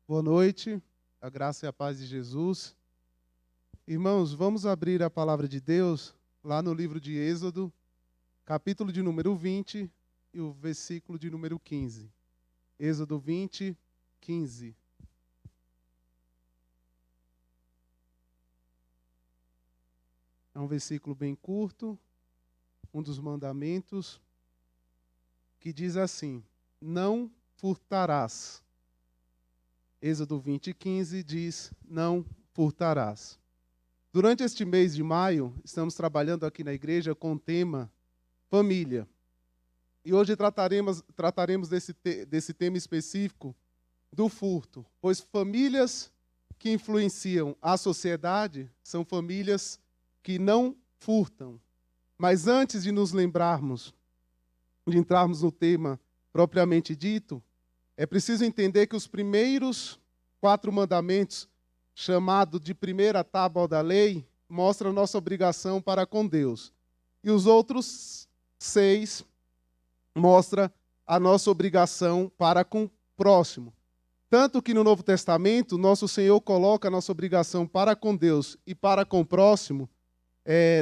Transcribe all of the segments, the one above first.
Boa noite, a graça e a paz de Jesus. Irmãos, vamos abrir a palavra de Deus lá no livro de Êxodo, capítulo de número 20 e o versículo de número 15. Êxodo 20, 15. É um versículo bem curto, um dos mandamentos, que diz assim: não furtarás. Êxodo 20, 15 diz: não furtarás. Durante este mês de maio, estamos trabalhando aqui na igreja com o tema família. E hoje trataremos desse tema específico do furto, pois famílias que influenciam a sociedade são famílias que não furtam. Mas antes de nos lembrarmos, de entrarmos no tema propriamente dito, é preciso entender que os primeiros 4 mandamentos, chamado de primeira tábua da lei, mostra a nossa obrigação para com Deus. E os outros 6 mostra a nossa obrigação para com o próximo. Tanto que no Novo Testamento, nosso Senhor coloca a nossa obrigação para com Deus e para com o próximo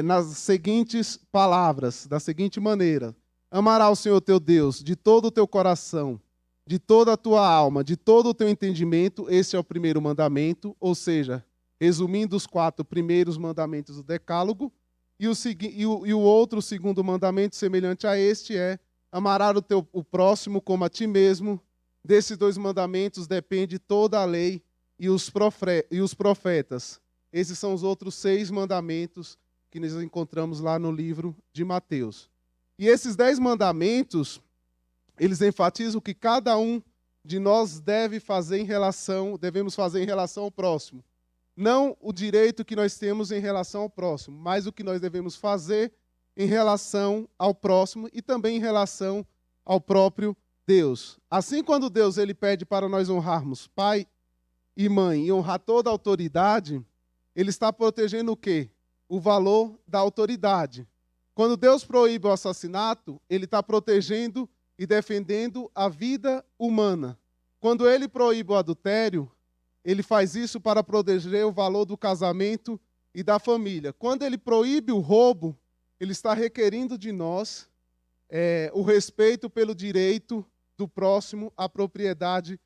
nas seguintes palavras, da seguinte maneira: amarás o Senhor teu Deus de todo o teu coração, de toda a tua alma, de todo o teu entendimento. Esse é o primeiro mandamento, ou seja, resumindo os 4 primeiros mandamentos do Decálogo, e o outro segundo mandamento semelhante a este é: amarás o próximo como a ti mesmo. Desses 2 mandamentos depende toda a lei e os profetas. Esses são os outros 6 mandamentos que nós encontramos lá no livro de Mateus. E esses 10 mandamentos, eles enfatizam que cada um de nós devemos fazer em relação ao próximo. Não o direito que nós temos em relação ao próximo, mas o que nós devemos fazer em relação ao próximo e também em relação ao próprio Deus. Assim, quando Deus ele pede para nós honrarmos pai e mãe e honrar toda a autoridade, ele está protegendo o quê? O valor da autoridade. Quando Deus proíbe o assassinato, ele está protegendo e defendendo a vida humana. Quando ele proíbe o adultério, ele faz isso para proteger o valor do casamento e da família. Quando ele proíbe o roubo, ele está requerindo de nós o respeito pelo direito do próximo à propriedade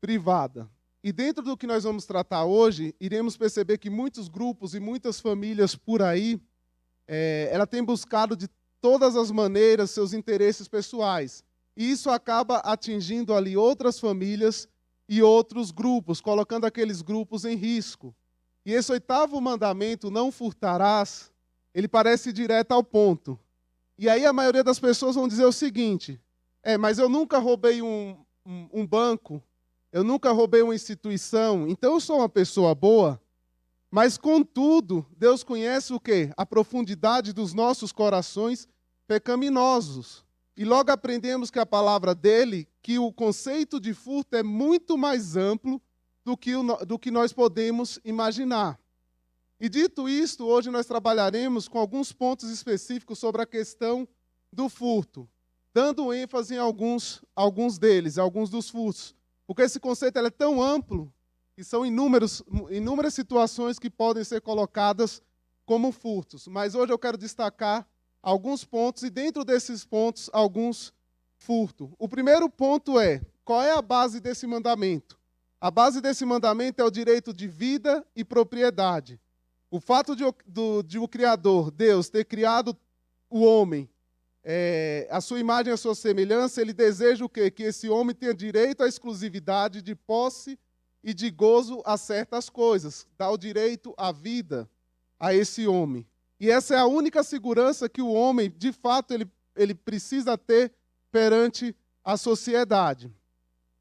privada. E dentro do que nós vamos tratar hoje, iremos perceber que muitos grupos e muitas famílias por aí, ela tem buscado de todas as maneiras seus interesses pessoais. E isso acaba atingindo ali outras famílias e outros grupos, colocando aqueles grupos em risco. E esse 8º mandamento, não furtarás, ele parece direto ao ponto. E aí a maioria das pessoas vão dizer o seguinte: mas eu nunca roubei um banco, eu nunca roubei uma instituição, então eu sou uma pessoa boa. Mas, contudo, Deus conhece o quê? A profundidade dos nossos corações pecaminosos. E logo aprendemos que a palavra dele, que o conceito de furto é muito mais amplo do que nós podemos imaginar. E dito isto, hoje nós trabalharemos com alguns pontos específicos sobre a questão do furto, dando ênfase em alguns deles, alguns dos furtos. Porque esse conceito é tão amplo e são inúmeras situações que podem ser colocadas como furtos. Mas hoje eu quero destacar alguns pontos e dentro desses pontos, alguns furtos. O primeiro ponto é: qual é a base desse mandamento? A base desse mandamento é o direito de vida e propriedade. O fato de o Criador, Deus, ter criado o homem, a sua imagem e a sua semelhança, ele deseja o quê? Que esse homem tenha direito à exclusividade de posse e de gozo a certas coisas. Dá o direito à vida a esse homem. E essa é a única segurança que o homem, de fato, ele precisa ter perante a sociedade.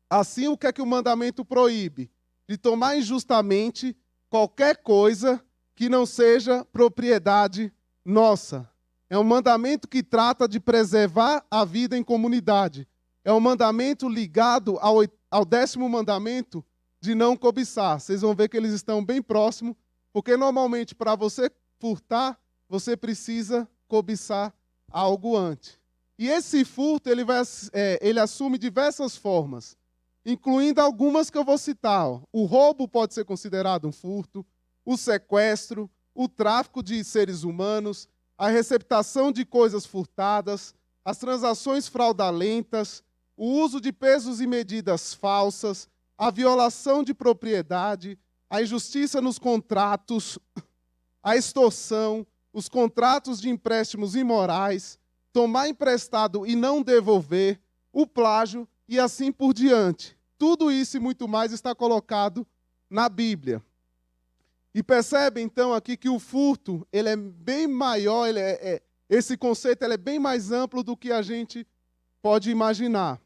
Assim, o que é que o mandamento proíbe? De tomar injustamente qualquer coisa que não seja propriedade nossa. É um mandamento que trata de preservar a vida em comunidade. É um mandamento ligado ao 10º mandamento de não cobiçar. Vocês vão ver que eles estão bem próximos, porque normalmente para você furtar, você precisa cobiçar algo antes. E esse furto ele assume diversas formas. incluindo algumas que eu vou citar. Ó. O roubo pode ser considerado um furto, o sequestro, o tráfico de seres humanos, a receptação de coisas furtadas, as transações fraudulentas, o uso de pesos e medidas falsas, a violação de propriedade, a injustiça nos contratos, a extorsão, os contratos de empréstimos imorais, tomar emprestado e não devolver, o plágio e assim por diante. Tudo isso e muito mais está colocado na Bíblia. E percebe, então, aqui que o furto ele é bem maior, esse conceito ele é bem mais amplo do que a gente pode imaginar.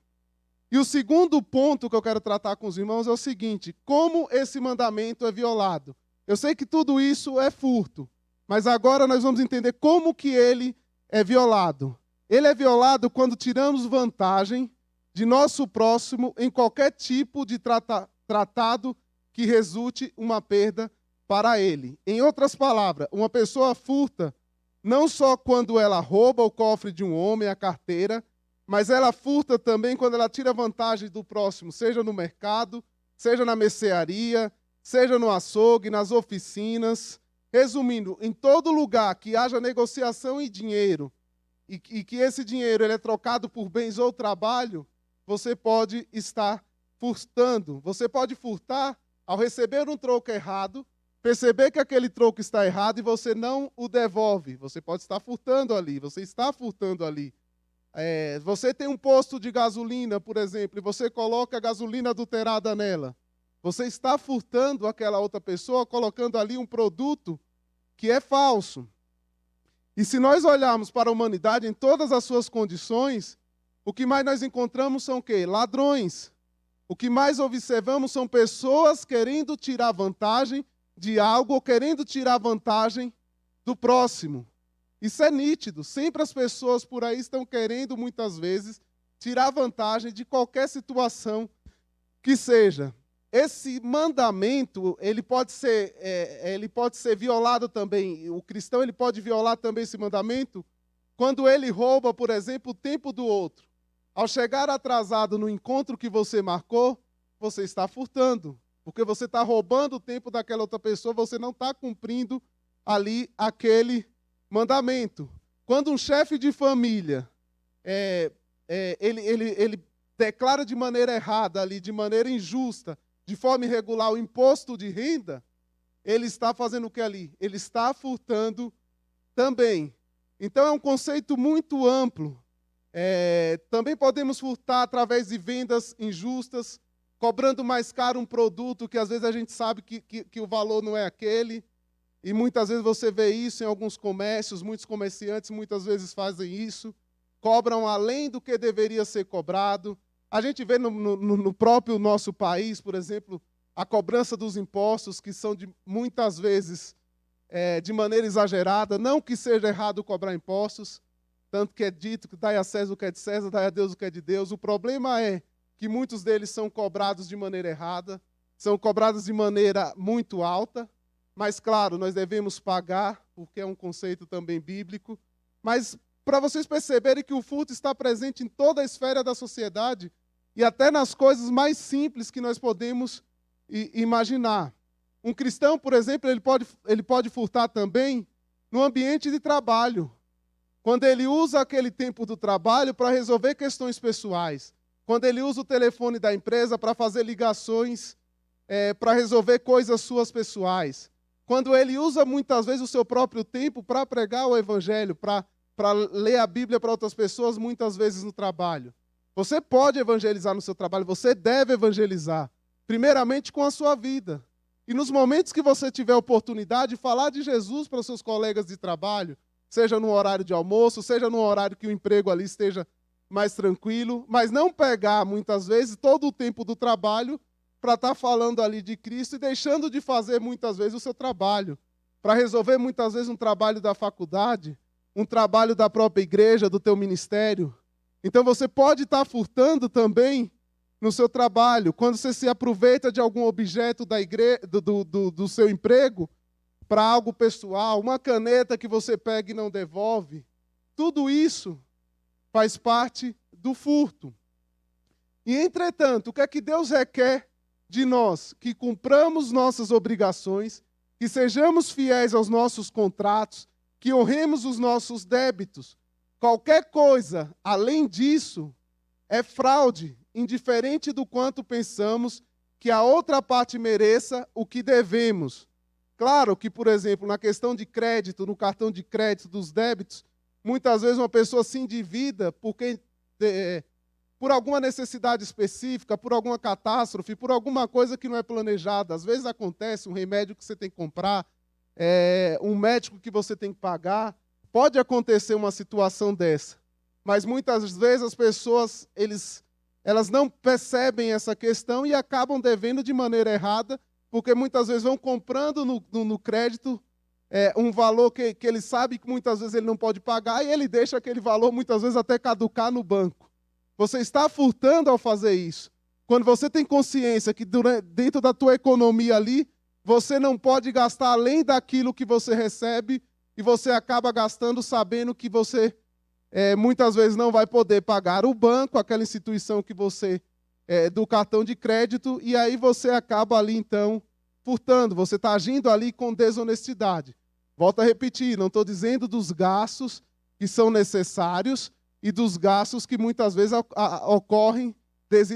E o segundo ponto que eu quero tratar com os irmãos é o seguinte: como esse mandamento é violado? Eu sei que tudo isso é furto, mas agora nós vamos entender como que ele é violado. Ele é violado quando tiramos vantagem de nosso próximo em qualquer tipo de tratado que resulte uma perda para ele. Em outras palavras, uma pessoa furta não só quando ela rouba o cofre de um homem, a carteira, mas ela furta também quando ela tira vantagem do próximo, seja no mercado, seja na mercearia, seja no açougue, nas oficinas. Resumindo, em todo lugar que haja negociação e dinheiro, e que esse dinheiro ele é trocado por bens ou trabalho, você pode estar furtando. Você pode furtar ao receber um troco errado, perceber que aquele troco está errado e você não o devolve. Você pode estar furtando ali, você está furtando ali. Você tem um posto de gasolina, por exemplo, e você coloca a gasolina adulterada nela. Você está furtando aquela outra pessoa, colocando ali um produto que é falso. E se nós olharmos para a humanidade em todas as suas condições, o que mais nós encontramos são o quê? Ladrões. O que mais observamos são pessoas querendo tirar vantagem de algo ou querendo tirar vantagem do próximo. Isso é nítido. Sempre as pessoas por aí estão querendo, muitas vezes, tirar vantagem de qualquer situação que seja. Esse mandamento, ele pode ser violado também. O cristão ele pode violar também esse mandamento quando ele rouba, por exemplo, o tempo do outro. Ao chegar atrasado no encontro que você marcou, você está furtando. Porque você está roubando o tempo daquela outra pessoa, você não está cumprindo ali aquele mandamento. Quando um chefe de família ele declara de maneira errada, ali, de maneira injusta, de forma irregular, o imposto de renda, ele está fazendo o que ali? Ele está furtando também. Então é um conceito muito amplo. Também podemos furtar através de vendas injustas, cobrando mais caro um produto que às vezes a gente sabe que o valor não é aquele. E muitas vezes você vê isso em alguns comércios, muitos comerciantes muitas vezes fazem isso, cobram além do que deveria ser cobrado. A gente vê no próprio nosso país, por exemplo, a cobrança dos impostos, que são muitas vezes de maneira exagerada. Não que seja errado cobrar impostos, tanto que é dito que dai a César o que é de César, dai a Deus o que é de Deus. O problema é que muitos deles são cobrados de maneira errada, são cobrados de maneira muito alta, mas, claro, nós devemos pagar, porque é um conceito também bíblico. Mas, para vocês perceberem que o furto está presente em toda a esfera da sociedade e até nas coisas mais simples que nós podemos imaginar. Um cristão, por exemplo, ele pode furtar também no ambiente de trabalho, quando ele usa aquele tempo do trabalho para resolver questões pessoais, quando ele usa o telefone da empresa para fazer ligações, para resolver coisas suas pessoais, quando ele usa muitas vezes o seu próprio tempo para pregar o evangelho, para ler a Bíblia para outras pessoas, muitas vezes no trabalho. Você pode evangelizar no seu trabalho, você deve evangelizar, primeiramente com a sua vida. E nos momentos que você tiver oportunidade, falar de Jesus para os seus colegas de trabalho, seja no horário de almoço, seja no horário que o emprego ali esteja mais tranquilo, mas não pegar, muitas vezes, todo o tempo do trabalho para estar falando ali de Cristo e deixando de fazer, muitas vezes, o seu trabalho, para resolver, muitas vezes, um trabalho da faculdade, um trabalho da própria igreja, do teu ministério. Então, você pode estar furtando também no seu trabalho, quando você se aproveita de algum objeto da do seu emprego para algo pessoal, uma caneta que você pega e não devolve. Tudo isso faz parte do furto. E, entretanto, o que é que Deus requer de nós? Que cumpramos nossas obrigações, que sejamos fiéis aos nossos contratos, que honremos os nossos débitos. Qualquer coisa além disso é fraude, indiferente do quanto pensamos que a outra parte mereça o que devemos. Claro que, por exemplo, na questão de crédito, no cartão de crédito, dos débitos, muitas vezes uma pessoa se endivida por alguma necessidade específica, por alguma catástrofe, por alguma coisa que não é planejada. Às vezes acontece um remédio que você tem que comprar, um médico que você tem que pagar. Pode acontecer uma situação dessa, mas muitas vezes as pessoas elas não percebem essa questão e acabam devendo de maneira errada, porque muitas vezes vão comprando no crédito um valor que ele sabe que muitas vezes ele não pode pagar e ele deixa aquele valor muitas vezes até caducar no banco. Você está furtando ao fazer isso. Quando você tem consciência que dentro da tua economia ali, você não pode gastar além daquilo que você recebe e você acaba gastando sabendo que você muitas vezes não vai poder pagar o banco, aquela instituição que você do cartão de crédito, e aí você acaba ali então furtando, você está agindo ali com desonestidade. Volto a repetir, não estou dizendo dos gastos que são necessários e dos gastos que muitas vezes ocorrem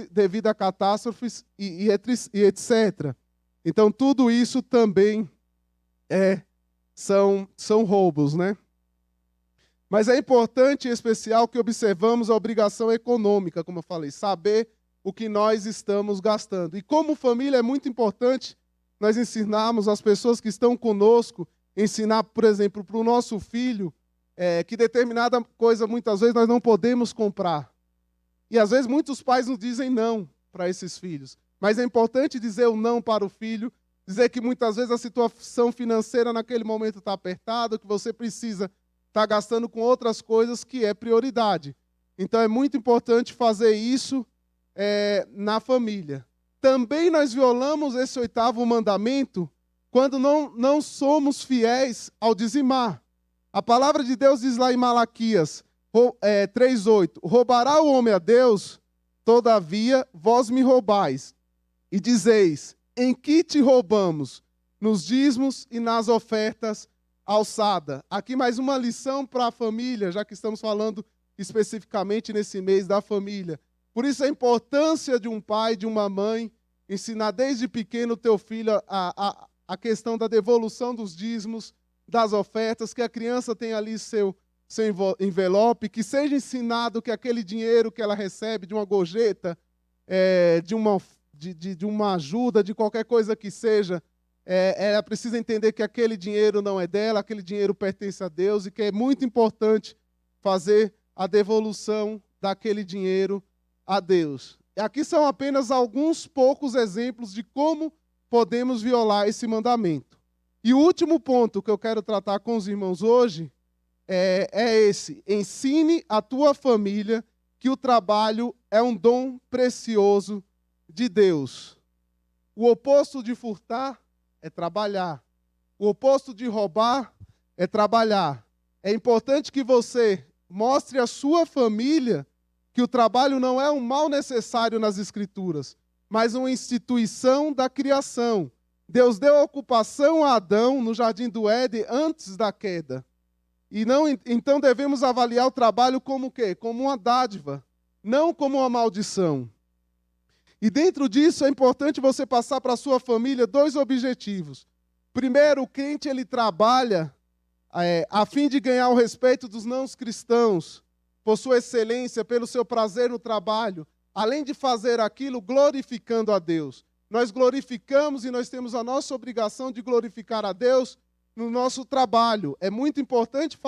devido a catástrofes e etc. Então, tudo isso também são roubos, né? Mas é importante, em especial, que observamos a obrigação econômica, como eu falei, saber o que nós estamos gastando. E como família é muito importante nós ensinarmos as pessoas que estão conosco, ensinar, por exemplo, para o nosso filho, que determinada coisa, muitas vezes, nós não podemos comprar. E, às vezes, muitos pais nos dizem não para esses filhos. Mas é importante dizer o não para o filho, dizer que, muitas vezes, a situação financeira naquele momento está apertada, que você precisa estar gastando com outras coisas que é prioridade. Então, é muito importante fazer isso na família. Também nós violamos esse 8º mandamento quando não somos fiéis ao dizimar. A palavra de Deus diz lá em Malaquias 3:8, roubará o homem a Deus? Todavia vós me roubais. E dizeis, em que te roubamos? Nos dízimos e nas ofertas alçada. Aqui mais uma lição para a família, já que estamos falando especificamente nesse mês da família. Por isso a importância de um pai, de uma mãe, ensinar desde pequeno o teu filho a questão da devolução dos dízimos, das ofertas, que a criança tenha ali seu envelope, que seja ensinado que aquele dinheiro que ela recebe, de uma gorjeta, de uma ajuda, de qualquer coisa que seja, ela precisa entender que aquele dinheiro não é dela, aquele dinheiro pertence a Deus e que é muito importante fazer a devolução daquele dinheiro a Deus. E aqui são apenas alguns poucos exemplos de como podemos violar esse mandamento. E o último ponto que eu quero tratar com os irmãos hoje é esse. Ensine a tua família que o trabalho é um dom precioso de Deus. O oposto de furtar é trabalhar. O oposto de roubar é trabalhar. É importante que você mostre à sua família que o trabalho não é um mal necessário nas Escrituras, mas uma instituição da criação. Deus deu a ocupação a Adão no jardim do Éden antes da queda. Então devemos avaliar o trabalho como o quê? Como uma dádiva, não como uma maldição. E dentro disso é importante você passar para a sua família 2 objetivos. Primeiro, o crente ele trabalha a fim de ganhar o respeito dos não cristãos, por sua excelência, pelo seu prazer no trabalho, além de fazer aquilo glorificando a Deus. Nós glorificamos e nós temos a nossa obrigação de glorificar a Deus no nosso trabalho. É muito importante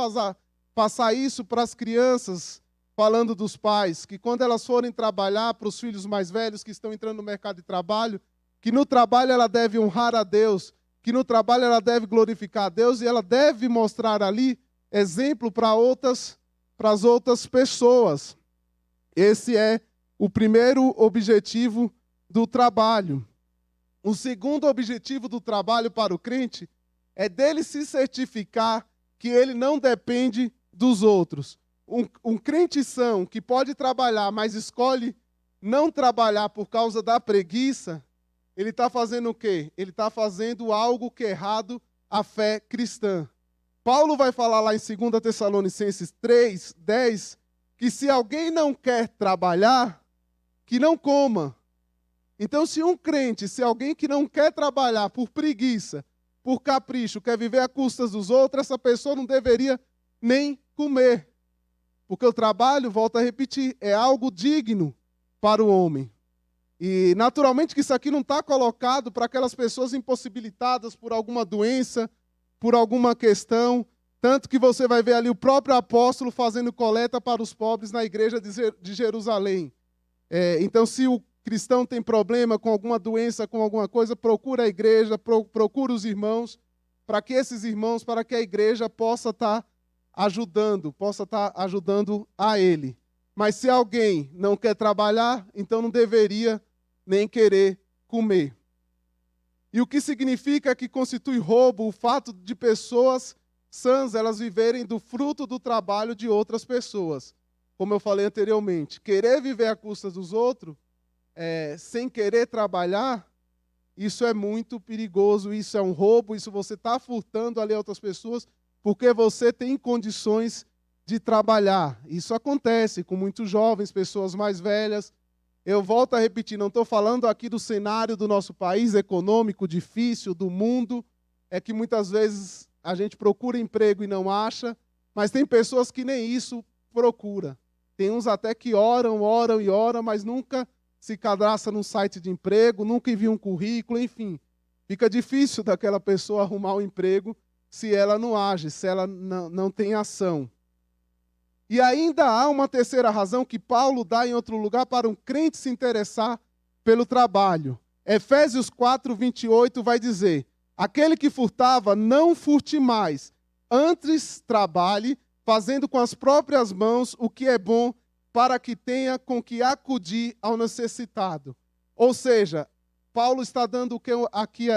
passar isso para as crianças, falando dos pais, que quando elas forem trabalhar, para os filhos mais velhos que estão entrando no mercado de trabalho, que no trabalho ela deve honrar a Deus, que no trabalho ela deve glorificar a Deus e ela deve mostrar ali exemplo para as outras pessoas. Esse é o primeiro objetivo do trabalho. O segundo objetivo do trabalho para o crente é dele se certificar que ele não depende dos outros. Um crente são que pode trabalhar, mas escolhe não trabalhar por causa da preguiça, ele está fazendo o quê? Ele está fazendo algo que é errado à fé cristã. Paulo vai falar lá em 2 Tessalonicenses 3:10, que se alguém não quer trabalhar, que não coma. Então, se um crente, se alguém que não quer trabalhar por preguiça, por capricho, quer viver à custas dos outros, essa pessoa não deveria nem comer. Porque o trabalho, volto a repetir, é algo digno para o homem. E, naturalmente, que isso aqui não está colocado para aquelas pessoas impossibilitadas por alguma doença, por alguma questão. Tanto que você vai ver ali o próprio apóstolo fazendo coleta para os pobres na igreja de Jerusalém. Então, se o cristão tem problema com alguma doença, com alguma coisa, procura a igreja, procura os irmãos, para que esses irmãos, para que a igreja possa estar ajudando a ele. Mas se alguém não quer trabalhar, então não deveria nem querer comer. E o que significa que constitui roubo o fato de pessoas sãs, elas viverem do fruto do trabalho de outras pessoas. Como eu falei anteriormente, querer viver à custa dos outros, sem querer trabalhar, isso é muito perigoso, isso é um roubo, isso você está furtando ali outras pessoas, porque você tem condições de trabalhar. Isso acontece com muitos jovens, pessoas mais velhas. Eu volto a repetir, não estou falando aqui do cenário do nosso país econômico difícil, do mundo, é que muitas vezes a gente procura emprego e não acha, mas tem pessoas que nem isso procura. Tem uns até que oram, mas nunca se cadastra num site de emprego, nunca envia um currículo, enfim. Fica difícil daquela pessoa arrumar um emprego se ela não age, se ela não tem ação. E ainda há uma terceira razão que Paulo dá em outro lugar para um crente se interessar pelo trabalho. Efésios 4:28 vai dizer: aquele que furtava, não furte mais, antes trabalhe, fazendo com as próprias mãos o que é bom, para que tenha com que acudir ao necessitado. Ou seja, Paulo está dando o que aqui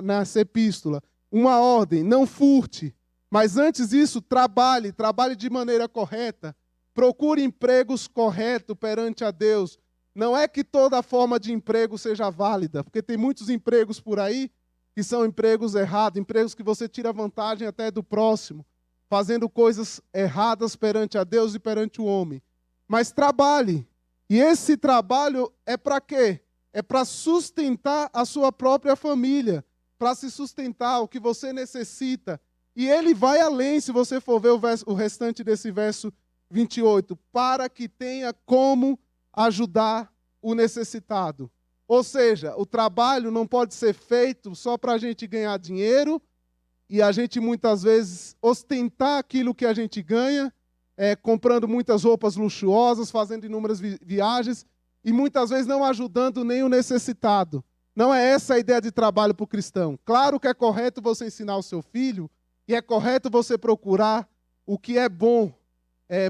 nessa epístola? Uma ordem: não furte. Mas antes disso, trabalhe de maneira correta. Procure empregos corretos perante a Deus. Não é que toda forma de emprego seja válida, porque tem muitos empregos por aí que são empregos errados, empregos que você tira vantagem até do próximo, fazendo coisas erradas perante a Deus e perante o homem. Mas trabalhe. E esse trabalho é para quê? É para sustentar a sua própria família, para se sustentar o que você necessita. E ele vai além, se você for ver o restante desse verso 28, para que tenha como ajudar o necessitado. Ou seja, o trabalho não pode ser feito só para a gente ganhar dinheiro e a gente muitas vezes ostentar aquilo que a gente ganha, comprando muitas roupas luxuosas, fazendo inúmeras viagens e muitas vezes não ajudando nem o necessitado. Não é essa a ideia de trabalho para o cristão. Claro que é correto você ensinar o seu filho, e é correto você procurar o que é bom,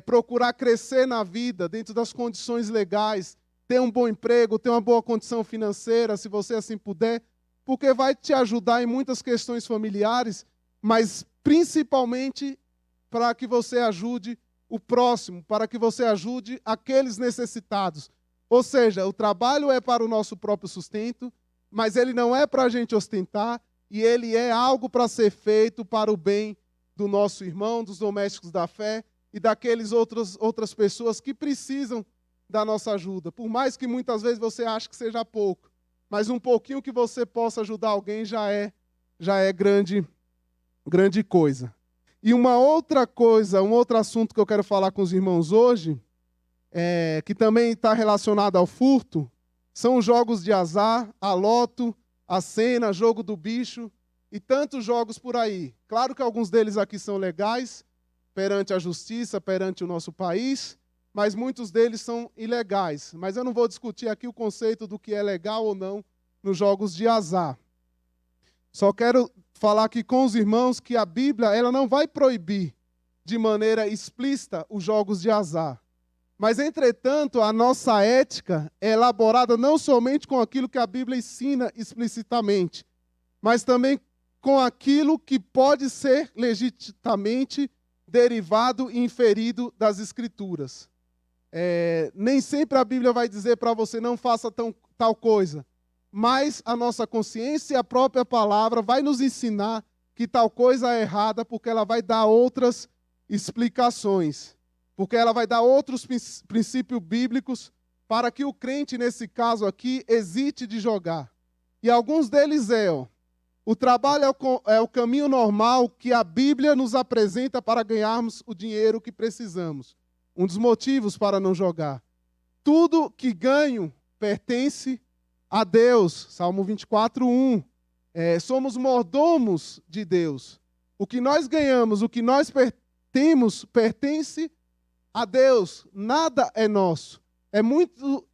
procurar crescer na vida dentro das condições legais, ter um bom emprego, ter uma boa condição financeira, se você assim puder, porque vai te ajudar em muitas questões familiares, mas principalmente para que você ajude o próximo, para que você ajude aqueles necessitados. Ou seja, o trabalho é para o nosso próprio sustento, mas ele não é para a gente ostentar, e ele é algo para ser feito para o bem do nosso irmão, dos domésticos da fé e daqueles outras pessoas que precisam da nossa ajuda. Por mais que muitas vezes você ache que seja pouco, mas um pouquinho que você possa ajudar alguém já é grande coisa. E uma outra coisa, um outro assunto que eu quero falar com os irmãos hoje, que também está relacionado ao furto, são os jogos de azar, a loto, a cena, jogo do bicho e tantos jogos por aí. Claro que alguns deles aqui são legais, perante a justiça, perante o nosso país, mas muitos deles são ilegais. Mas eu não vou discutir aqui o conceito do que é legal ou não nos jogos de azar. Só quero falar aqui com os irmãos que a Bíblia ela não vai proibir de maneira explícita os jogos de azar. Mas, entretanto, a nossa ética é elaborada não somente com aquilo que a Bíblia ensina explicitamente, mas também com aquilo que pode ser legitimamente derivado e inferido das Escrituras. Nem sempre a Bíblia vai dizer para você não faça tal coisa, mas a nossa consciência e a própria palavra vai nos ensinar que tal coisa é errada, porque ela vai dar outras explicações, porque ela vai dar outros princípios bíblicos para que o crente, nesse caso aqui, hesite de jogar. E alguns deles o trabalho é o caminho normal que a Bíblia nos apresenta para ganharmos o dinheiro que precisamos. Um dos motivos para não jogar. Tudo que ganho pertence a Deus. Salmo 24:1. Somos mordomos de Deus. O que nós ganhamos, o que nós temos, pertence a Deus. Nada é nosso. É muito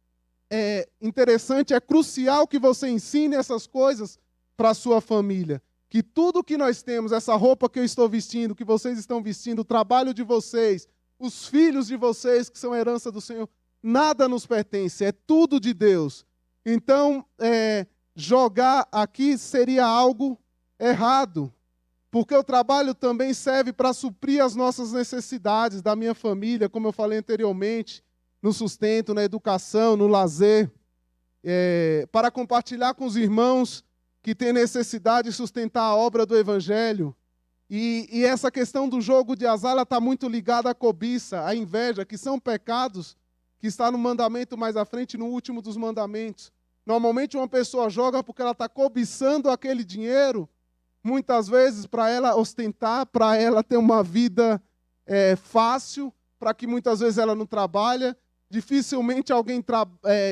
interessante, é crucial que você ensine essas coisas para a sua família. Que tudo que nós temos, essa roupa que eu estou vestindo, que vocês estão vestindo, o trabalho de vocês, os filhos de vocês, que são herança do Senhor, nada nos pertence, é tudo de Deus. Então, jogar aqui seria algo errado, porque o trabalho também serve para suprir as nossas necessidades da minha família, como eu falei anteriormente, no sustento, na educação, no lazer, para compartilhar com os irmãos que têm necessidade de sustentar a obra do Evangelho. E essa questão do jogo de azar está muito ligada à cobiça, à inveja, que são pecados que está no mandamento mais à frente, no último dos mandamentos. Normalmente uma pessoa joga porque ela está cobiçando aquele dinheiro, muitas vezes para ela ostentar, para ela ter uma vida fácil, para que muitas vezes ela não trabalha. Dificilmente alguém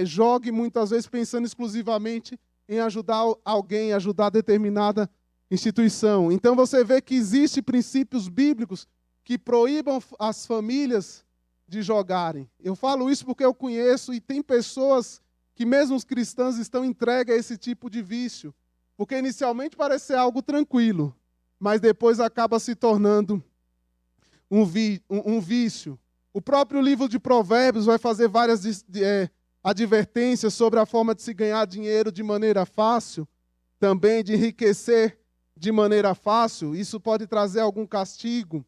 jogue, muitas vezes pensando exclusivamente em ajudar alguém, ajudar determinada instituição. Então você vê que existem princípios bíblicos que proíbam as famílias de jogarem. Eu falo isso porque eu conheço e tem pessoas que mesmo os cristãos estão entregues a esse tipo de vício. Porque inicialmente parece ser algo tranquilo, mas depois acaba se tornando um vício. O próprio livro de Provérbios vai fazer várias advertências sobre a forma de se ganhar dinheiro de maneira fácil, também de enriquecer de maneira fácil. Isso pode trazer algum castigo.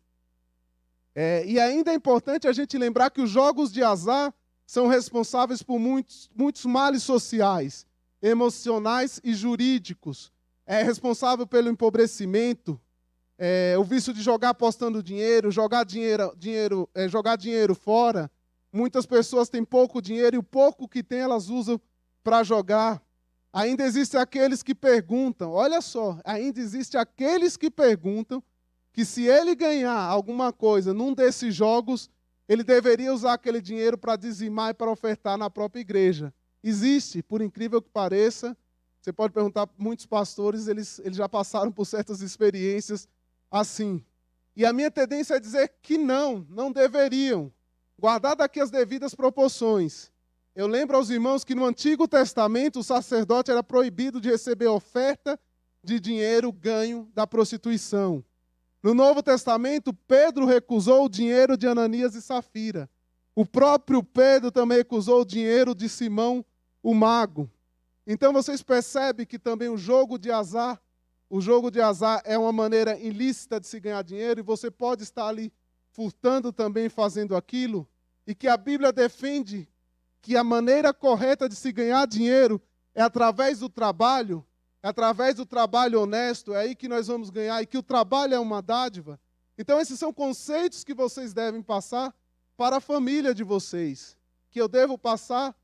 E ainda é importante a gente lembrar que os jogos de azar são responsáveis por muitos males sociais, emocionais e jurídicos. É responsável pelo empobrecimento, o vício de jogar apostando dinheiro, jogar dinheiro fora. Muitas pessoas têm pouco dinheiro e o pouco que têm elas usam para jogar. Ainda existem aqueles que perguntam, olha só, ainda existem aqueles que perguntam que se ele ganhar alguma coisa num desses jogos, ele deveria usar aquele dinheiro para dizimar e para ofertar na própria igreja. Existe, por incrível que pareça. Você pode perguntar para muitos pastores, eles já passaram por certas experiências assim. E a minha tendência é dizer que não deveriam. Guardar aqui as devidas proporções. Eu lembro aos irmãos que no Antigo Testamento o sacerdote era proibido de receber oferta de dinheiro ganho da prostituição. No Novo Testamento, Pedro recusou o dinheiro de Ananias e Safira. O próprio Pedro também recusou o dinheiro de Simão, o mago. Então vocês percebem que também o jogo de azar é uma maneira ilícita de se ganhar dinheiro e você pode estar ali furtando também, fazendo aquilo, e que a Bíblia defende que a maneira correta de se ganhar dinheiro é através do trabalho, é através do trabalho honesto, é aí que nós vamos ganhar, e que o trabalho é uma dádiva. Então esses são conceitos que vocês devem passar para a família de vocês, que eu devo passar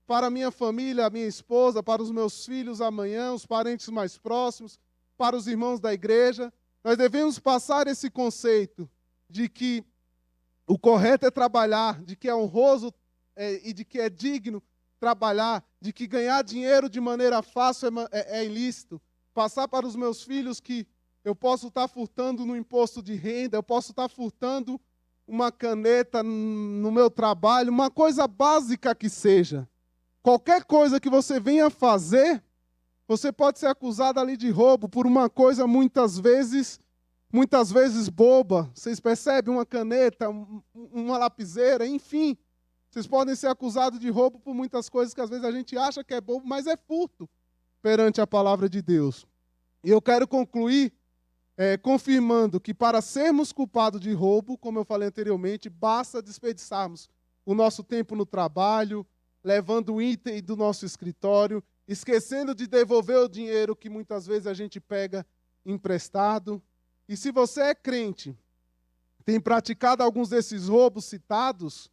para a minha família, a minha esposa, para os meus filhos amanhã, os parentes mais próximos, para os irmãos da igreja. Nós devemos passar esse conceito de que o correto é trabalhar, de que é honroso e de que é digno trabalhar, de que ganhar dinheiro de maneira fácil é ilícito. Passar para os meus filhos que eu posso estar furtando no imposto de renda, eu posso estar furtando uma caneta no meu trabalho, uma coisa básica que seja. Qualquer coisa que você venha fazer, você pode ser acusado ali de roubo por uma coisa muitas vezes boba. Vocês percebem? Uma caneta, uma lapiseira, enfim. Vocês podem ser acusados de roubo por muitas coisas que às vezes a gente acha que é bobo, mas é furto perante a palavra de Deus. E eu quero concluir confirmando que para sermos culpados de roubo, como eu falei anteriormente, basta desperdiçarmos o nosso tempo no trabalho, levando o item do nosso escritório, esquecendo de devolver o dinheiro que muitas vezes a gente pega emprestado. E se você é crente, tem praticado alguns desses roubos citados,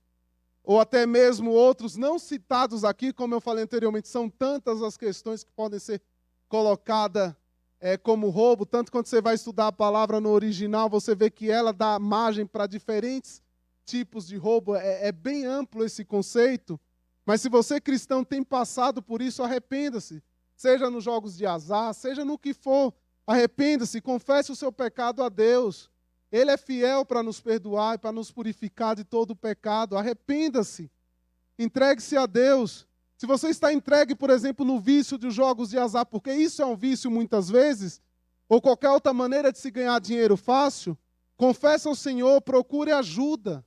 ou até mesmo outros não citados aqui, como eu falei anteriormente, são tantas as questões que podem ser colocadas como roubo, tanto quando você vai estudar a palavra no original, você vê que ela dá margem para diferentes tipos de roubo, é bem amplo esse conceito, mas se você cristão tem passado por isso, arrependa-se, seja nos jogos de azar, seja no que for, arrependa-se, confesse o seu pecado a Deus. Ele é fiel para nos perdoar e para nos purificar de todo o pecado. Arrependa-se. Entregue-se a Deus. Se você está entregue, por exemplo, no vício de jogos de azar, porque isso é um vício muitas vezes, ou qualquer outra maneira de se ganhar dinheiro fácil, confesse ao Senhor, procure ajuda.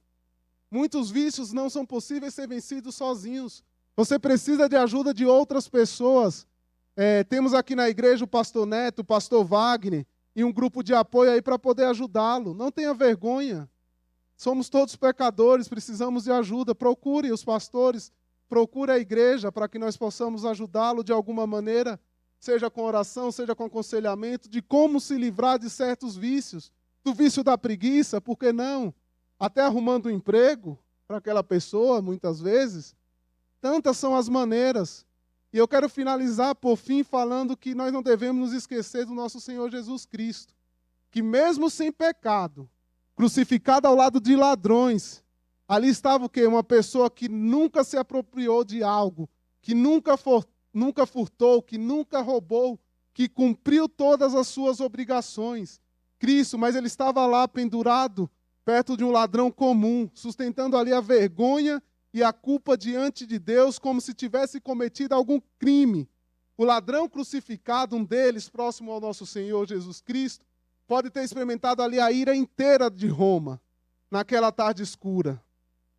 Muitos vícios não são possíveis ser vencidos sozinhos. Você precisa de ajuda de outras pessoas. Temos aqui na igreja o pastor Neto, o pastor Wagner, e um grupo de apoio aí para poder ajudá-lo. Não tenha vergonha. Somos todos pecadores, precisamos de ajuda. Procure os pastores, procure a igreja para que nós possamos ajudá-lo de alguma maneira, seja com oração, seja com aconselhamento, de como se livrar de certos vícios. Do vício da preguiça, por que não? Até arrumando um emprego para aquela pessoa, muitas vezes. Tantas são as maneiras. E eu quero finalizar, por fim, falando que nós não devemos nos esquecer do nosso Senhor Jesus Cristo, que mesmo sem pecado, crucificado ao lado de ladrões, ali estava o quê? Uma pessoa que nunca se apropriou de algo, que nunca furtou, que nunca roubou, que cumpriu todas as suas obrigações. Cristo, mas ele estava lá pendurado, perto de um ladrão comum, sustentando ali a vergonha e a culpa diante de Deus, como se tivesse cometido algum crime. O ladrão crucificado, um deles, próximo ao nosso Senhor Jesus Cristo, pode ter experimentado ali a ira inteira de Roma, naquela tarde escura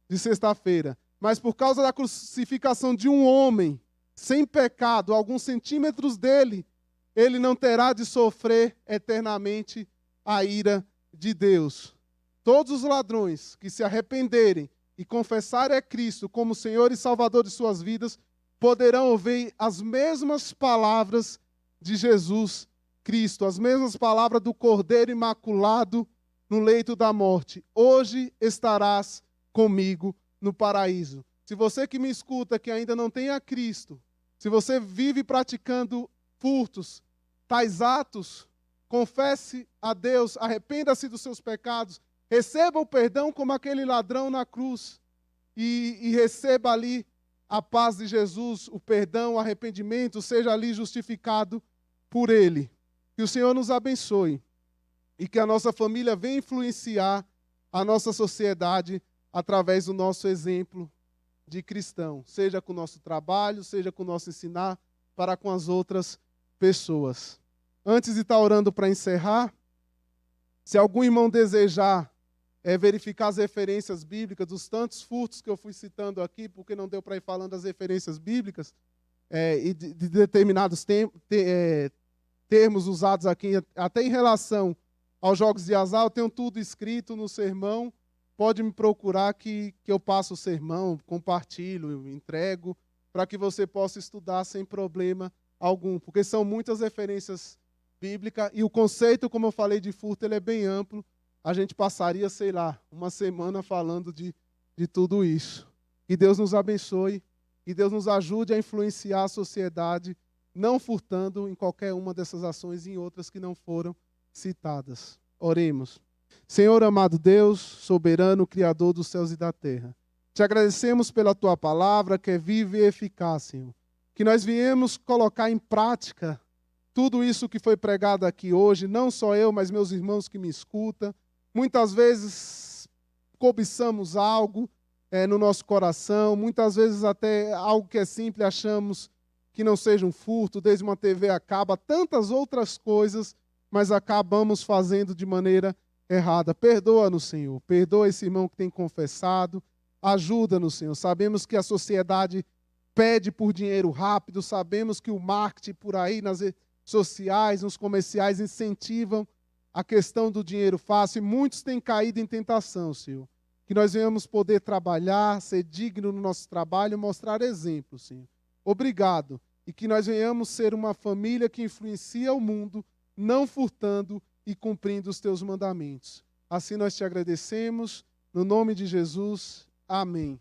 de sexta-feira. Mas por causa da crucificação de um homem, sem pecado, alguns centímetros dele, ele não terá de sofrer eternamente a ira de Deus. Todos os ladrões que se arrependerem e confessarem a Cristo como Senhor e Salvador de suas vidas, poderão ouvir as mesmas palavras de Jesus Cristo, as mesmas palavras do Cordeiro Imaculado no leito da morte. Hoje estarás comigo no paraíso. Se você que me escuta, que ainda não tem a Cristo, se você vive praticando furtos, tais atos, confesse a Deus, arrependa-se dos seus pecados, receba o perdão como aquele ladrão na cruz e receba ali a paz de Jesus, o perdão, o arrependimento, seja ali justificado por Ele. Que o Senhor nos abençoe e que a nossa família venha influenciar a nossa sociedade através do nosso exemplo de cristão, seja com o nosso trabalho, seja com o nosso ensinar para com as outras pessoas. Antes de estar orando para encerrar, se algum irmão desejar verificar as referências bíblicas dos tantos furtos que eu fui citando aqui, porque não deu para ir falando das referências bíblicas e de determinados termos usados aqui, até em relação aos jogos de azar, eu tenho tudo escrito no sermão. Pode me procurar que eu passo o sermão, compartilho, entrego, para que você possa estudar sem problema algum, porque são muitas referências bíblicas e o conceito, como eu falei, de furto, ele é bem amplo. A gente passaria, sei lá, uma semana falando de tudo isso. Que Deus nos abençoe, que Deus nos ajude a influenciar a sociedade, não furtando em qualquer uma dessas ações e em outras que não foram citadas. Oremos. Senhor amado Deus, soberano, Criador dos céus e da terra, te agradecemos pela Tua palavra que é viva e eficaz, Senhor. Que nós viemos colocar em prática tudo isso que foi pregado aqui hoje, não só eu, mas meus irmãos que me escutam. Muitas vezes cobiçamos algo no nosso coração, muitas vezes até algo que é simples achamos que não seja um furto, desde uma TV a cabo, tantas outras coisas, mas acabamos fazendo de maneira errada. Perdoa-nos, Senhor. Perdoa esse irmão que tem confessado. Ajuda-nos, Senhor. Sabemos que a sociedade pede por dinheiro rápido, sabemos que o marketing por aí nas redes sociais, nos comerciais incentivam a questão do dinheiro fácil e muitos têm caído em tentação, Senhor. Que nós venhamos poder trabalhar, ser digno no nosso trabalho, mostrar exemplo, Senhor. Obrigado. E que nós venhamos ser uma família que influencia o mundo, não furtando e cumprindo os teus mandamentos. Assim nós te agradecemos. No nome de Jesus. Amém.